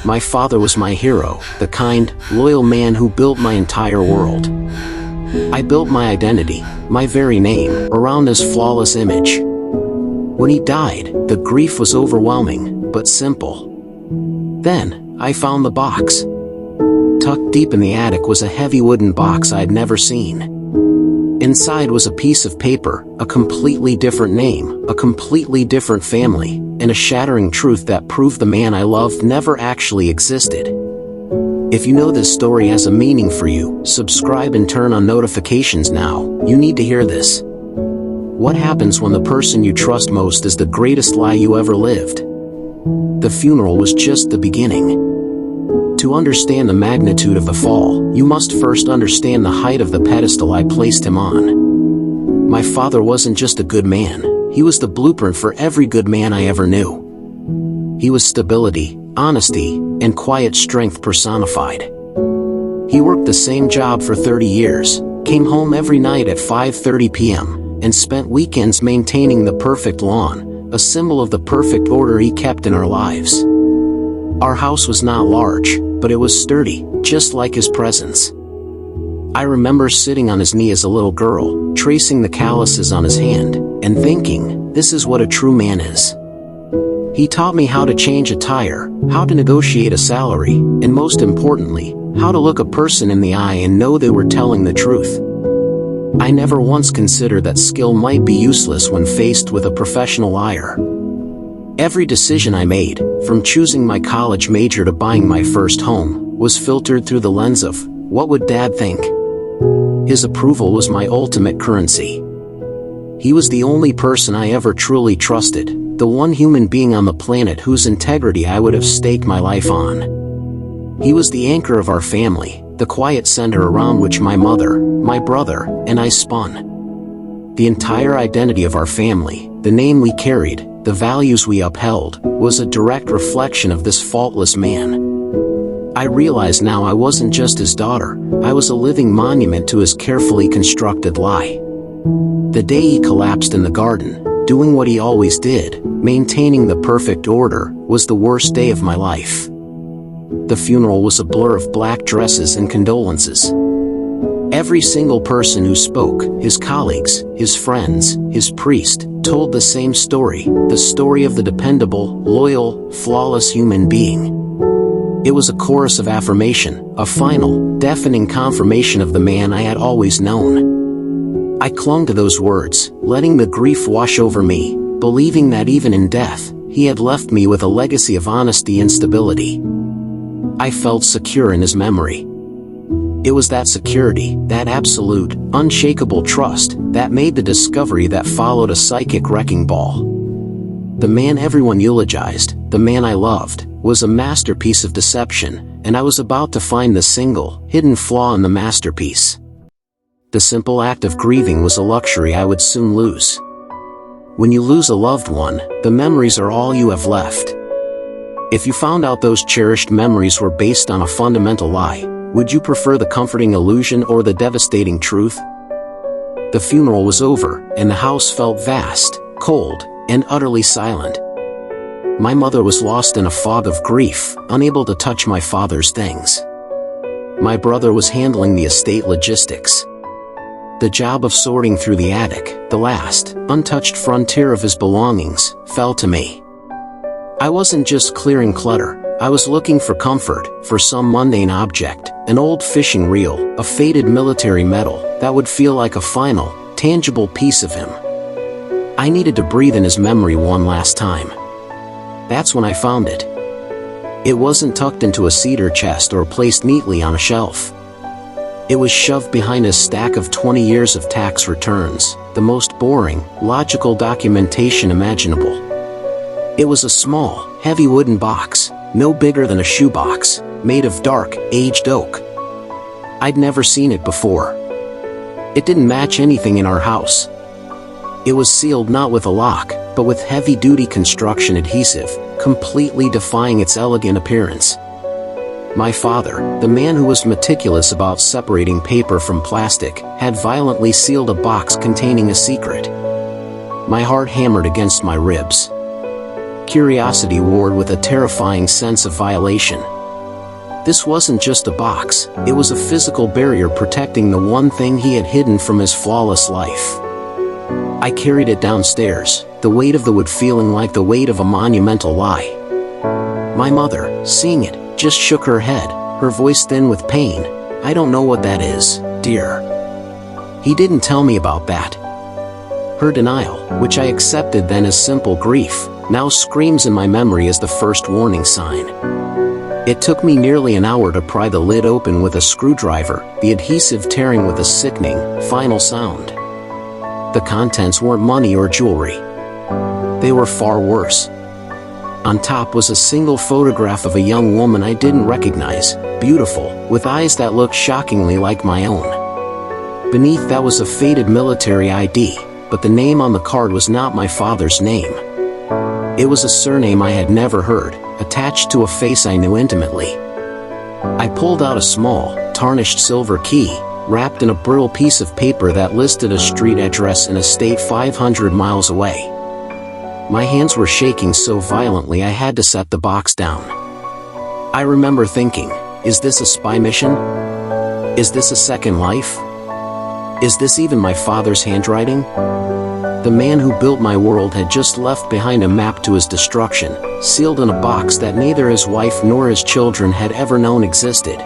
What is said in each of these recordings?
My father was my hero, the kind, loyal man who built my entire world. I built my identity, my very name, around his flawless image. When he died, the grief was overwhelming, but simple. Then, I found the box. Tucked deep in the attic was a heavy wooden box I'd never seen. Inside was a piece of paper, a completely different name, a completely different family, and a shattering truth that proved the man I loved never actually existed. If you know this story has a meaning for you, subscribe and turn on notifications now. You need to hear this. What happens when the person you trust most is the greatest lie you ever lived? The funeral was just the beginning. To understand the magnitude of the fall, you must first understand the height of the pedestal I placed him on. My father wasn't just a good man, he was the blueprint for every good man I ever knew. He was stability, honesty, and quiet strength personified. He worked the same job for 30 years, came home every night at 5:30 p.m., and spent weekends maintaining the perfect lawn, a symbol of the perfect order he kept in our lives. Our house was not large, but it was sturdy, just like his presence. I remember sitting on his knee as a little girl, tracing the calluses on his hand, and thinking, this is what a true man is. He taught me how to change a tire, how to negotiate a salary, and most importantly, how to look a person in the eye and know they were telling the truth. I never once considered that skill might be useless when faced with a professional liar. Every decision I made, from choosing my college major to buying my first home, was filtered through the lens of, what would Dad think? His approval was my ultimate currency. He was the only person I ever truly trusted, the one human being on the planet whose integrity I would have staked my life on. He was the anchor of our family, the quiet center around which my mother, my brother, and I spun. The entire identity of our family, the name we carried, the values we upheld, was a direct reflection of this faultless man. I realize now I wasn't just his daughter, I was a living monument to his carefully constructed lie. The day he collapsed in the garden, doing what he always did, maintaining the perfect order, was the worst day of my life. The funeral was a blur of black dresses and condolences. Every single person who spoke, his colleagues, his friends, his priest, told the same story, the story of the dependable, loyal, flawless human being. It was a chorus of affirmation, a final, deafening confirmation of the man I had always known. I clung to those words, letting the grief wash over me, believing that even in death, he had left me with a legacy of honesty and stability. I felt secure in his memory. It was that security, that absolute, unshakable trust, that made the discovery that followed a psychic wrecking ball. The man everyone eulogized, the man I loved, was a masterpiece of deception, and I was about to find the single, hidden flaw in the masterpiece. The simple act of grieving was a luxury I would soon lose. When you lose a loved one, the memories are all you have left. If you found out those cherished memories were based on a fundamental lie, would you prefer the comforting illusion or the devastating truth? The funeral was over, and the house felt vast, cold, and utterly silent. My mother was lost in a fog of grief, unable to touch my father's things. My brother was handling the estate logistics. The job of sorting through the attic, the last, untouched frontier of his belongings, fell to me. I wasn't just clearing clutter, I was looking for comfort, for some mundane object, an old fishing reel, a faded military medal, that would feel like a final, tangible piece of him. I needed to breathe in his memory one last time. That's when I found it. It wasn't tucked into a cedar chest or placed neatly on a shelf. It was shoved behind a stack of 20 years of tax returns, the most boring, logical documentation imaginable. It was a small, heavy wooden box, no bigger than a shoebox, made of dark, aged oak. I'd never seen it before. It didn't match anything in our house. It was sealed not with a lock, but with heavy-duty construction adhesive, completely defying its elegant appearance. My father, the man who was meticulous about separating paper from plastic, had violently sealed a box containing a secret. My heart hammered against my ribs. curiosity warred with a terrifying sense of violation. This wasn't just a box, it was a physical barrier protecting the one thing he had hidden from his flawless life. I carried it downstairs, the weight of the wood feeling like the weight of a monumental lie. My mother, seeing it, just shook her head, her voice thin with pain. "I don't know what that is, dear. He didn't tell me about that." Her denial, which I accepted then as simple grief, now screams in my memory as the first warning sign. It took me nearly an hour to pry the lid open with a screwdriver, the adhesive tearing with a sickening, final sound. The contents weren't money or jewelry. They were far worse. On top was a single photograph of a young woman I didn't recognize, beautiful, with eyes that looked shockingly like my own. Beneath that was a faded military ID, but the name on the card was not my father's name. It was a surname I had never heard, attached to a face I knew intimately. I pulled out a small, tarnished silver key, wrapped in a brittle piece of paper that listed a street address in a state 500 miles away. My hands were shaking so violently I had to set the box down. I remember thinking, is this a spy mission? Is this a second life? Is this even my father's handwriting? The man who built my world had just left behind a map to his destruction, sealed in a box that neither his wife nor his children had ever known existed.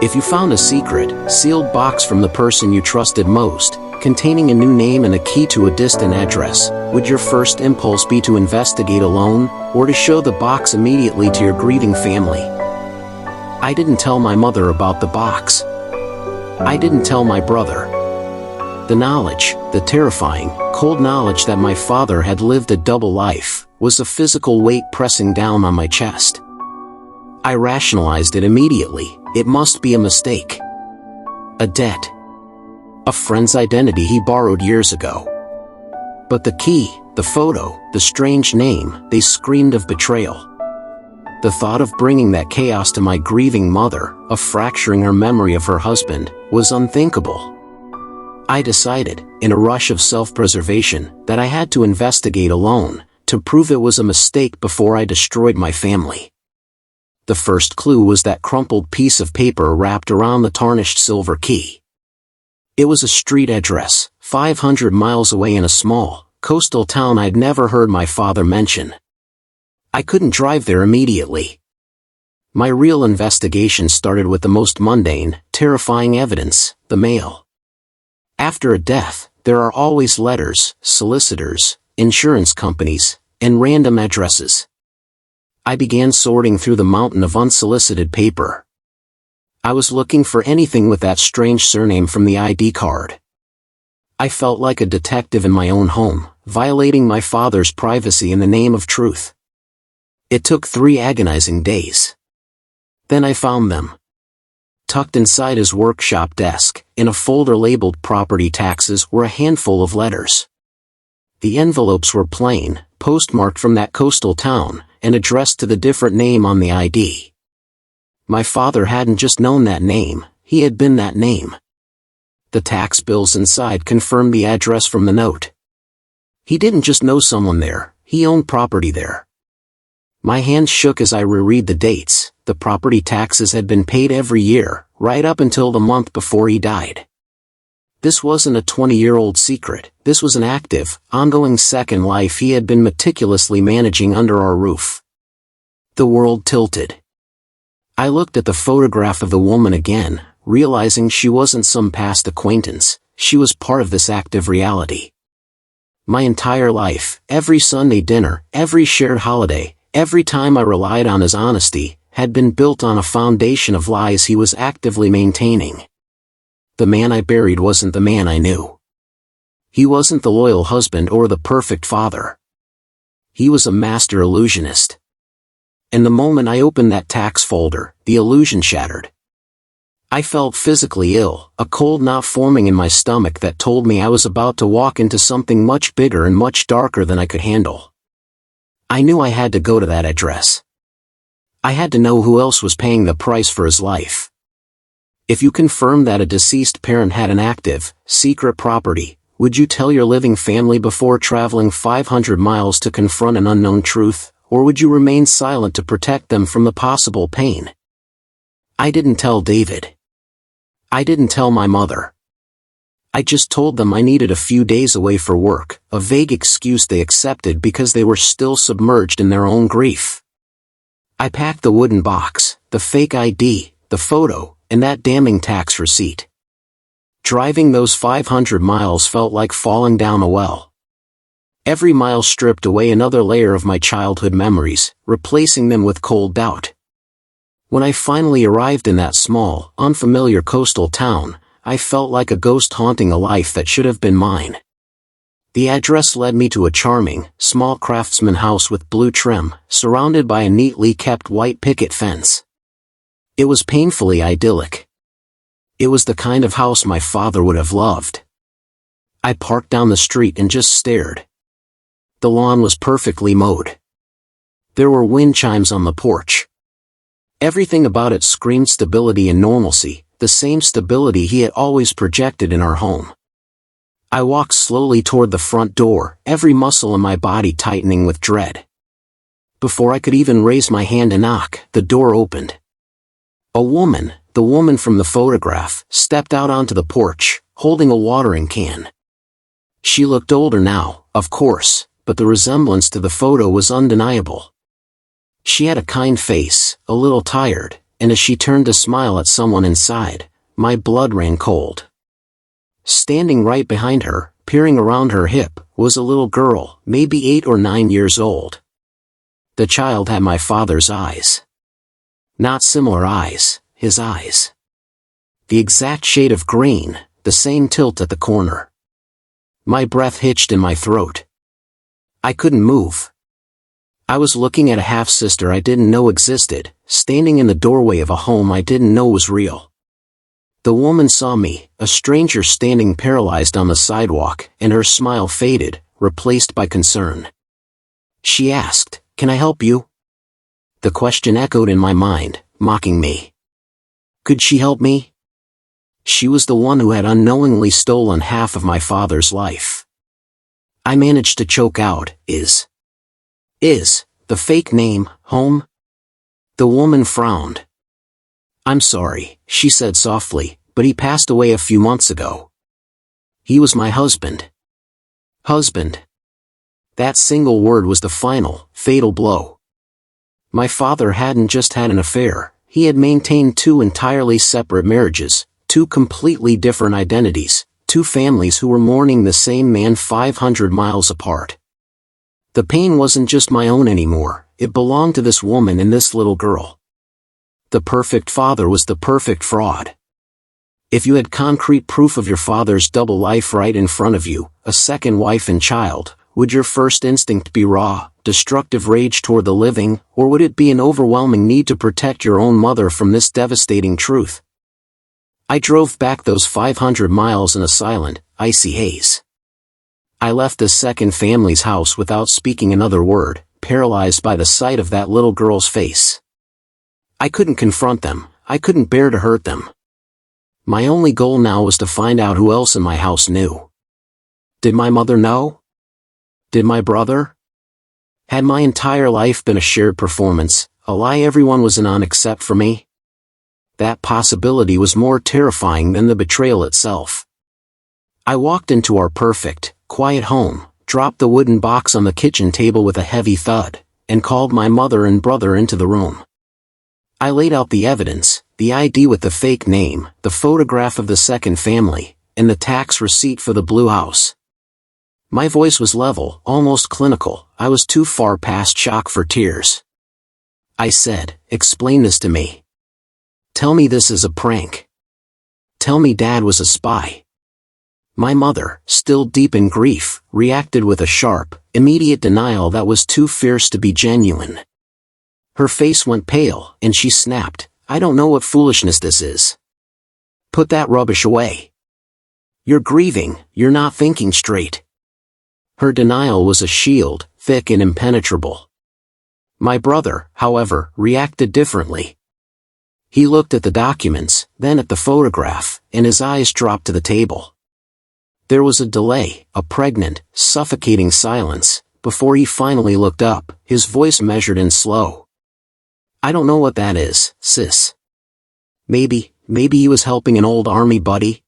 If you found a secret, sealed box from the person you trusted most, containing a new name and a key to a distant address, would your first impulse be to investigate alone, or to show the box immediately to your grieving family? I didn't tell my mother about the box. I didn't tell my brother. The knowledge, the terrifying, cold knowledge that my father had lived a double life, was a physical weight pressing down on my chest. I rationalized it immediately. It must be a mistake. A debt. A friend's identity he borrowed years ago. But the key, the photo, the strange name, they screamed of betrayal. The thought of bringing that chaos to my grieving mother, of fracturing her memory of her husband, was unthinkable. I decided, in a rush of self-preservation, that I had to investigate alone, to prove it was a mistake before I destroyed my family. The first clue was that crumpled piece of paper wrapped around the tarnished silver key. It was a street address, 500 miles away in a small, coastal town I'd never heard my father mention. I couldn't drive there immediately. My real investigation started with the most mundane, terrifying evidence, the mail. After a death, there are always letters, solicitors, insurance companies, and random addresses. I began sorting through the mountain of unsolicited paper. I was looking for anything with that strange surname from the ID card. I felt like a detective in my own home, violating my father's privacy in the name of truth. It took 3 agonizing days. Then I found them. Tucked inside his workshop desk, in a folder labeled property taxes, were a handful of letters. The envelopes were plain, postmarked from that coastal town, and addressed to the different name on the ID. My father hadn't just known that name, he had been that name. The tax bills inside confirmed the address from the note. He didn't just know someone there, he owned property there. My hands shook as I reread the dates. The property taxes had been paid every year, right up until the month before he died. This wasn't a 20-year-old secret, this was an active, ongoing second life he had been meticulously managing under our roof. The world tilted. I looked at the photograph of the woman again, realizing she wasn't some past acquaintance, she was part of this active reality. My entire life, every Sunday dinner, every shared holiday, every time I relied on his honesty, had been built on a foundation of lies he was actively maintaining. The man I buried wasn't the man I knew. He wasn't the loyal husband or the perfect father. He was a master illusionist. And the moment I opened that tax folder, the illusion shattered. I felt physically ill, a cold knot forming in my stomach that told me I was about to walk into something much bigger and much darker than I could handle. I knew I had to go to that address. I had to know who else was paying the price for his life. If you confirmed that a deceased parent had an active, secret property, would you tell your living family before traveling 500 miles to confront an unknown truth, or would you remain silent to protect them from the possible pain? I didn't tell David. I didn't tell my mother. I just told them I needed a few days away for work, a vague excuse they accepted because they were still submerged in their own grief. I packed the wooden box, the fake ID, the photo, and that damning tax receipt. Driving those 500 miles felt like falling down a well. Every mile stripped away another layer of my childhood memories, replacing them with cold doubt. When I finally arrived in that small, unfamiliar coastal town, I felt like a ghost haunting a life that should have been mine. The address led me to a charming, small craftsman house with blue trim, surrounded by a neatly kept white picket fence. It was painfully idyllic. It was the kind of house my father would have loved. I parked down the street and just stared. The lawn was perfectly mowed. There were wind chimes on the porch. Everything about it screamed stability and normalcy, the same stability he had always projected in our home. I walked slowly toward the front door, every muscle in my body tightening with dread. Before I could even raise my hand to knock, the door opened. A woman, the woman from the photograph, stepped out onto the porch, holding a watering can. She looked older now, of course, but the resemblance to the photo was undeniable. She had a kind face, a little tired, and as she turned to smile at someone inside, my blood ran cold. Standing right behind her, peering around her hip, was a little girl, maybe 8 or 9 years old. The child had my father's eyes. Not similar eyes, his eyes. The exact shade of green, the same tilt at the corner. My breath hitched in my throat. I couldn't move. I was looking at a half-sister I didn't know existed, standing in the doorway of a home I didn't know was real. The woman saw me, a stranger standing paralyzed on the sidewalk, and her smile faded, replaced by concern. She asked, "Can I help you?" The question echoed in my mind, mocking me. Could she help me? She was the one who had unknowingly stolen half of my father's life. I managed to choke out, Is the fake name home? The woman frowned. "I'm sorry," she said softly, "but he passed away a few months ago. He was my husband." Husband. That single word was the final, fatal blow. My father hadn't just had an affair, he had maintained 2 entirely separate marriages, 2 completely different identities, 2 families who were mourning the same man 500 miles apart. The pain wasn't just my own anymore, it belonged to this woman and this little girl. The perfect father was the perfect fraud. If you had concrete proof of your father's double life right in front of you, a second wife and child, would your first instinct be raw, destructive rage toward the living, or would it be an overwhelming need to protect your own mother from this devastating truth? I drove back those 500 miles in a silent, icy haze. I left the second family's house without speaking another word, paralyzed by the sight of that little girl's face. I couldn't confront them, I couldn't bear to hurt them. My only goal now was to find out who else in my house knew. Did my mother know? Did my brother? Had my entire life been a shared performance, a lie everyone was in on except for me? That possibility was more terrifying than the betrayal itself. I walked into our perfect, quiet home, dropped the wooden box on the kitchen table with a heavy thud, and called my mother and brother into the room. I laid out the evidence, the ID with the fake name, the photograph of the second family, and the tax receipt for the blue house. My voice was level, almost clinical, I was too far past shock for tears. I said, "Explain this to me. Tell me this is a prank. Tell me Dad was a spy." My mother, still deep in grief, reacted with a sharp, immediate denial that was too fierce to be genuine. Her face went pale, and she snapped, "I don't know what foolishness this is. Put that rubbish away. You're grieving, you're not thinking straight." Her denial was a shield, thick and impenetrable. My brother, however, reacted differently. He looked at the documents, then at the photograph, and his eyes dropped to the table. There was a delay, a pregnant, suffocating silence, before he finally looked up, his voice measured and slow. "I don't know what that is, sis. Maybe he was helping an old army buddy?"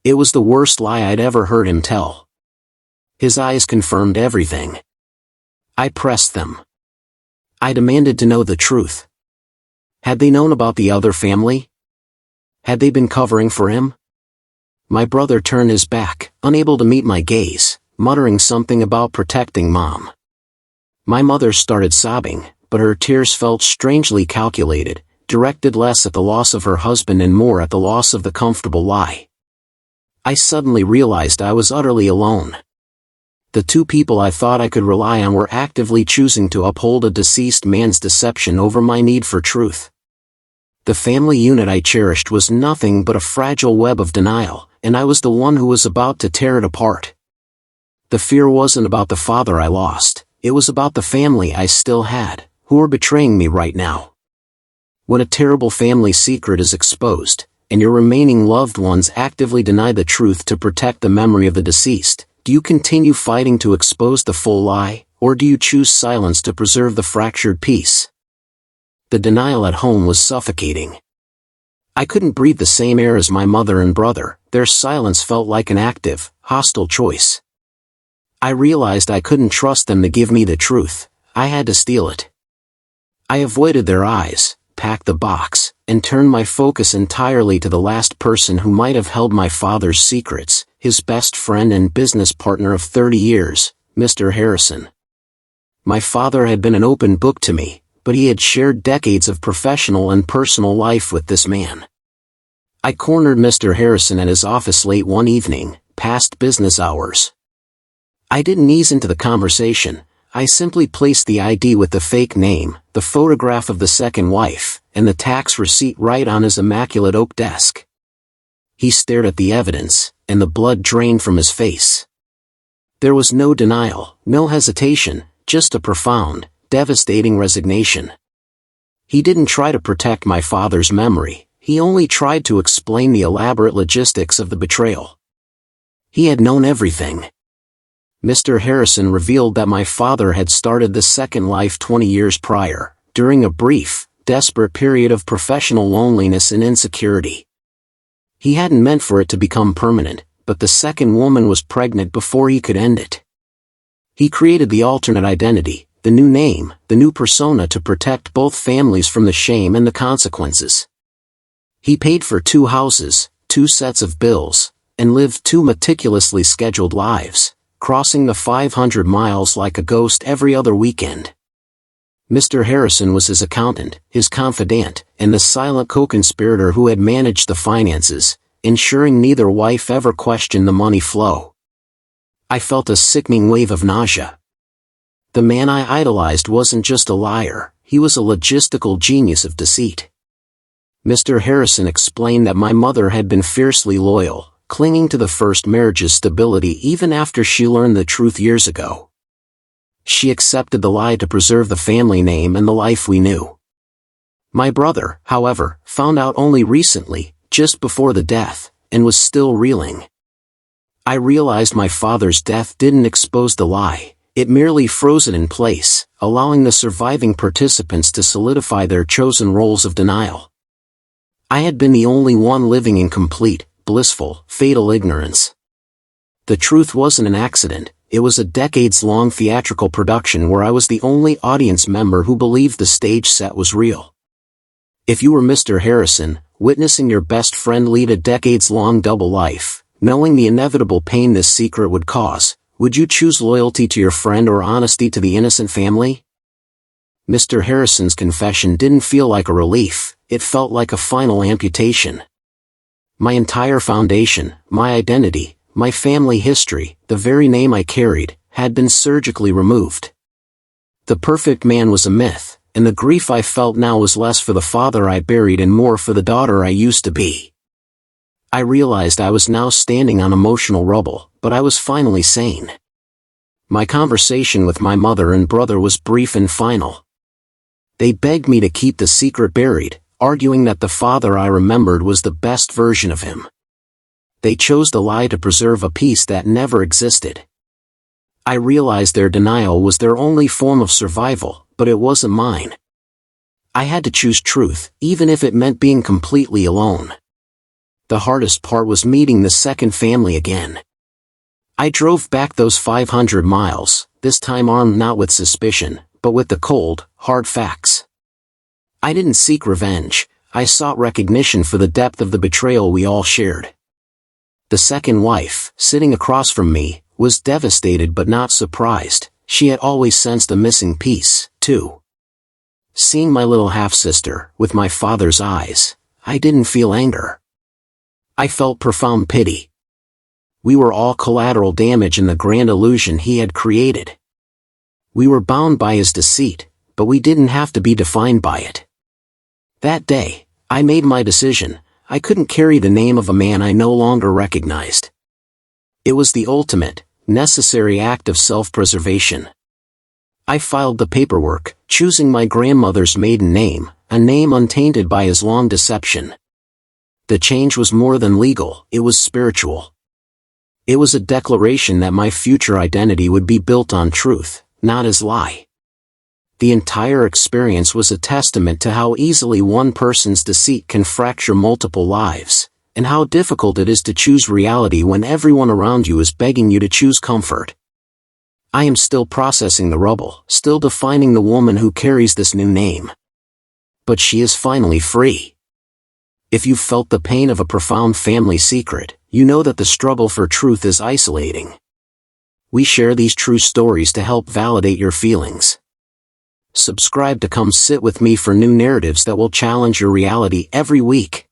It was the worst lie I'd ever heard him tell. His eyes confirmed everything. I pressed them. I demanded to know the truth. Had they known about the other family? Had they been covering for him? My brother turned his back, unable to meet my gaze, muttering something about protecting Mom. My mother started sobbing, but her tears felt strangely calculated, directed less at the loss of her husband and more at the loss of the comfortable lie. I suddenly realized I was utterly alone. The two people I thought I could rely on were actively choosing to uphold a deceased man's deception over my need for truth. The family unit I cherished was nothing but a fragile web of denial, and I was the one who was about to tear it apart. The fear wasn't about the father I lost, it was about the family I still had, who were betraying me right now. When a terrible family secret is exposed, and your remaining loved ones actively deny the truth to protect the memory of the deceased, do you continue fighting to expose the full lie, or do you choose silence to preserve the fractured piece? The denial at home was suffocating. I couldn't breathe the same air as my mother and brother, their silence felt like an active, hostile choice. I realized I couldn't trust them to give me the truth, I had to steal it. I avoided their eyes, packed the box, and turned my focus entirely to the last person who might have held my father's secrets, his best friend and business partner of 30 years, Mr. Harrison. My father had been an open book to me, but he had shared decades of professional and personal life with this man. I cornered Mr. Harrison at his office late one evening, past business hours. I didn't ease into the conversation, I simply placed the ID with the fake name, the photograph of the second wife, and the tax receipt right on his immaculate oak desk. He stared at the evidence, and the blood drained from his face. There was no denial, no hesitation, just a profound, devastating resignation. He didn't try to protect my father's memory, he only tried to explain the elaborate logistics of the betrayal. He had known everything. Mr. Harrison revealed that my father had started the second life 20 years prior, during a brief, desperate period of professional loneliness and insecurity. He hadn't meant for it to become permanent, but the second woman was pregnant before he could end it. He created the alternate identity, the new name, the new persona to protect both families from the shame and the consequences. He paid for 2 houses, 2 sets of bills, and lived 2 meticulously scheduled lives, crossing the 500 miles like a ghost every other weekend. Mr. Harrison was his accountant, his confidant, and the silent co-conspirator who had managed the finances, ensuring neither wife ever questioned the money flow. I felt a sickening wave of nausea. The man I idolized wasn't just a liar, he was a logistical genius of deceit. Mr. Harrison explained that my mother had been fiercely loyal, clinging to the first marriage's stability even after she learned the truth years ago. She accepted the lie to preserve the family name and the life we knew. My brother, however, found out only recently, just before the death, and was still reeling. I realized my father's death didn't expose the lie, it merely froze it in place, allowing the surviving participants to solidify their chosen roles of denial. I had been the only one living in complete, blissful, fatal ignorance. The truth wasn't an accident, it was a decades-long theatrical production where I was the only audience member who believed the stage set was real. If you were Mr. Harrison, witnessing your best friend lead a decades-long double life, knowing the inevitable pain this secret would cause, would you choose loyalty to your friend or honesty to the innocent family? Mr. Harrison's confession didn't feel like a relief, it felt like a final amputation. My entire foundation, my identity, my family history, the very name I carried, had been surgically removed. The perfect man was a myth, and the grief I felt now was less for the father I buried and more for the daughter I used to be. I realized I was now standing on emotional rubble, but I was finally sane. My conversation with my mother and brother was brief and final. They begged me to keep the secret buried, arguing that the father I remembered was the best version of him. They chose the lie to preserve a peace that never existed. I realized their denial was their only form of survival, but it wasn't mine. I had to choose truth, even if it meant being completely alone. The hardest part was meeting the second family again. I drove back those 500 miles, this time armed not with suspicion, but with the cold, hard facts. I didn't seek revenge, I sought recognition for the depth of the betrayal we all shared. The second wife, sitting across from me, was devastated but not surprised. She had always sensed a missing piece, too. Seeing my little half-sister, with my father's eyes, I didn't feel anger. I felt profound pity. We were all collateral damage in the grand illusion he had created. We were bound by his deceit, but we didn't have to be defined by it. That day, I made my decision. I couldn't carry the name of a man I no longer recognized. It was the ultimate, necessary act of self-preservation. I filed the paperwork, choosing my grandmother's maiden name, a name untainted by his long deception. The change was more than legal, it was spiritual. It was a declaration that my future identity would be built on truth, not his lie. The entire experience was a testament to how easily one person's deceit can fracture multiple lives, and how difficult it is to choose reality when everyone around you is begging you to choose comfort. I am still processing the rubble, still defining the woman who carries this new name. But she is finally free. If you've felt the pain of a profound family secret, you know that the struggle for truth is isolating. We share these true stories to help validate your feelings. Subscribe to come sit with me for new narratives that will challenge your reality every week.